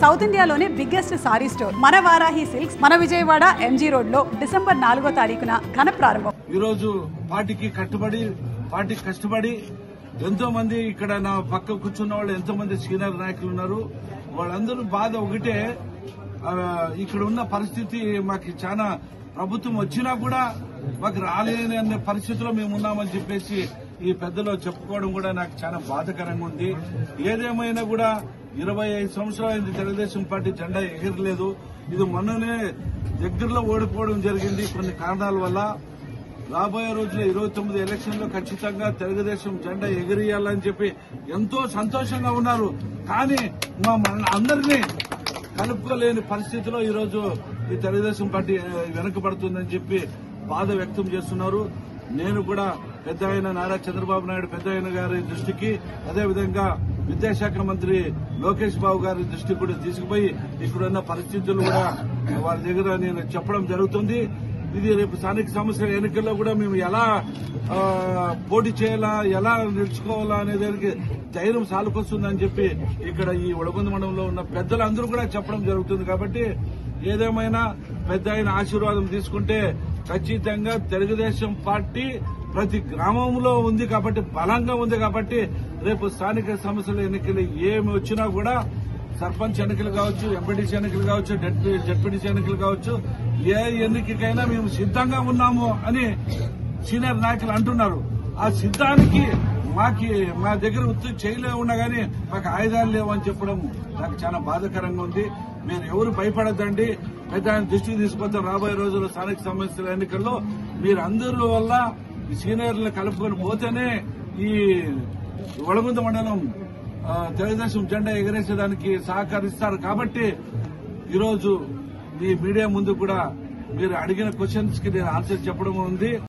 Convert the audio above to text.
South ఇండియాలోనే biggest sorry store మన Varahi silks మన విజయవాడ ఎంజీ రోడ్ లో డిసెంబర్ 4వ తారీఖున ఘన ప్రారంభం. ఈ రోజు పార్టీకి కష్టపడి ఎంతో మంది ఇక్కడ నా పక్క కూర్చున్న వాళ్ళు ఎంతో మంది సీనియర్ నాయకులు ఉన్నారు. వాళ్ళందరూ బాధ ఒకటే, ఇక్కడ ఉన్న పరిస్థితి మాకు చాలా ప్రభుత్వం వచ్చినా కూడా మాకు రాలేని అనే పరిస్థితిలో మేము ఉన్నామని చెప్పేసి ఈ పెద్దలో చెప్పుకోవడం కూడా నాకు చాలా బాధాకరంగా ఉంది. ఏదేమైనా కూడా 25 సంవత్సరాలైంది తెలుగుదేశం పార్టీ జెండా ఎగరలేదు. ఇది మొన్ననే దగ్గరలో ఓడిపోవడం జరిగింది కొన్ని కారణాల వల్ల. రాబోయే రోజుల్లో 29 ఎలక్షన్లో ఖచ్చితంగా తెలుగుదేశం జెండా ఎగిరేయాలని చెప్పి ఎంతో సంతోషంగా ఉన్నారు. కానీ మా అందరినీ కలుపుకోలేని పరిస్థితిలో ఈరోజు ఈ తెలుగుదేశం పార్టీ వెనుకబడుతుందని చెప్పి బాధ వ్యక్తం చేస్తున్నారు. నేను కూడా పెద్ద ఆయన నారా చంద్రబాబు నాయుడు పెద్ద ఆయన గారి దృష్టికి, అదేవిధంగా విద్యాశాఖ మంత్రి లోకేష్ బాబు గారి దృష్టికి కూడా తీసుకుపోయి ఇక్కడున్న పరిస్థితులు కూడా వారి దగ్గర నేను చెప్పడం జరుగుతుంది. ఇది రేపు స్థానిక సంస్థల ఎన్నికల్లో కూడా మేము ఎలా పోటీ చేయాలా, ఎలా నిలుచుకోవాలా అనే దానికి ధైర్యం సాలుకొస్తుందని చెప్పి ఇక్కడ ఈ ఉడగొంద మండలంలో ఉన్న పెద్దలందరూ కూడా చెప్పడం జరుగుతుంది. కాబట్టి ఏదేమైనా పెద్ద ఆయన ఆశీర్వాదం తీసుకుంటే ఖచ్చితంగా తెలుగుదేశం పార్టీ ప్రతి గ్రామంలో ఉంది కాబట్టి, బలంగా ఉంది కాబట్టి రేపు స్థానిక సంస్థల ఎన్నికలు ఏమి వచ్చినా కూడా సర్పంచ్ ఎన్నికలు కావచ్చు, ఎంపీటీసీ ఎన్నికలు కావచ్చు, జడ్పీటీసీ ఎన్నికలు కావచ్చు, ఏ ఎన్నికైనా మేము సిద్దంగా ఉన్నాము అని సీనియర్ నాయకులు అంటున్నారు. ఆ సిద్ధానికి మా దగ్గర చేయలే ఉన్నా గానీ మాకు ఆయుధాలు లేవని చెప్పడం నాకు చాలా బాధాకరంగా ఉంది. మీరు ఎవరు భయపడద్దండి, పెద్ద దృష్టికి తీసుకొస్తాం. రాబోయే రోజుల్లో స్థానిక సంస్థల ఎన్నికల్లో మీరు అందరి వల్ల సీనియర్లను కలుపుకొని పోతేనే ఈ వడగుంద మండలం తెలుగుదేశం జెండా ఎగరేసేదానికి సహకరిస్తారు. కాబట్టి ఈరోజు మీ మీడియా ముందు కూడా మీరు అడిగిన క్వశ్చన్స్ కి నేను ఆన్సర్ చెప్పడం ఉంది.